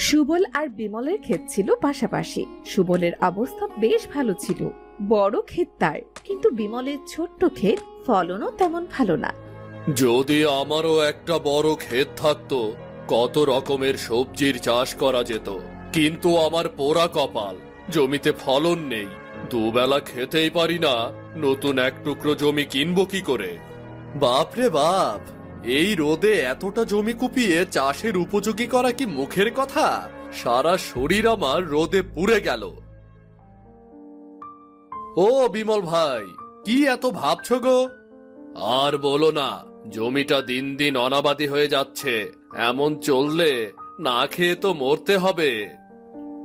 সুবল আর বিমলের ক্ষেত ছিল পাশাপাশি। সুবলের অবস্থা বেশ ভালো ছিল, বড় ক্ষেত তার, কিন্তু বিমলের ছোট্ট ক্ষেত, ফলনও তেমন ভালো না। যদি আমারও একটা বড় ক্ষেত থাকতো, কত রকমের সবজির চাষ করা যেত। কিন্তু আমার পোড়া কপাল, জমিতে ফলন নেই, দুবেলা খেতেই পারি না, নতুন এক টুকরো জমি কিনবো কি করে? বাপরে বাপ, এই রোদে এতটা জমি কুপিয়ে চাষের উপযোগী করা কি মুখের কথা? সারা শরীর আমার রোদে পুড়ে গেল। ও বিমল ভাই, কি এত ভাবছো গো? আর বলো না, জমিটা দিন দিন অনাবাদি হয়ে যাচ্ছে। এমন চললে না খেয়ে তো মরতে হবে।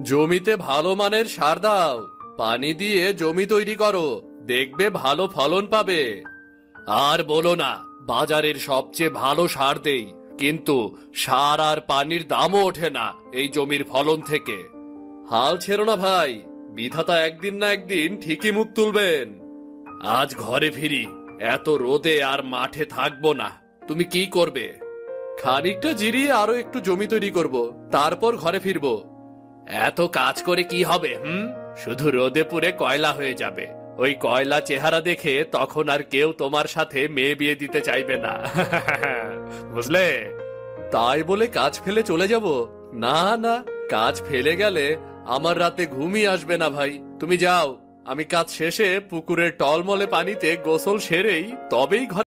জমিতে ভালো মানের সার দাও, পানি দিয়ে জমি তৈরি করো, দেখবে ভালো ফলন পাবে। আর বলো না, বাজারের সবচেয়ে ভালো সার দেই, কিন্তু সার আর পানির দামও ওঠে না এই জমির ফলন থেকে। হাল ছেড়ো না ভাই, বিধাতা একদিন না একদিন ঠিকই মুখ তুলবেন। আজ ঘরে ফিরি, এত রোদে আর মাঠে থাকবো না। তুমি কি করবে? খানিকটা জিরিয়ে আরো একটু জমি তৈরি করব, তারপর ঘরে ফিরবো। এত কাজ করে কি হবে? শুধু রোদে পুড়ে কয়লা হয়ে যাবে। ওই কয়লা চেহারা দেখে তখন আর কেউ তোমার সাথে মেয়ে বিয়ে দিতে চাইবে না। বুঝলে? তাই বলে কাজ ফেলে চলে যাব? না না, কাজ ফেলে গেলে আমার রাতে ঘুমই আসবে না ভাই। তুমি যাও, আমি কাজ শেষে পুকুরের টলমলে পানিতে গোসল সেরেই তবেই ঘরে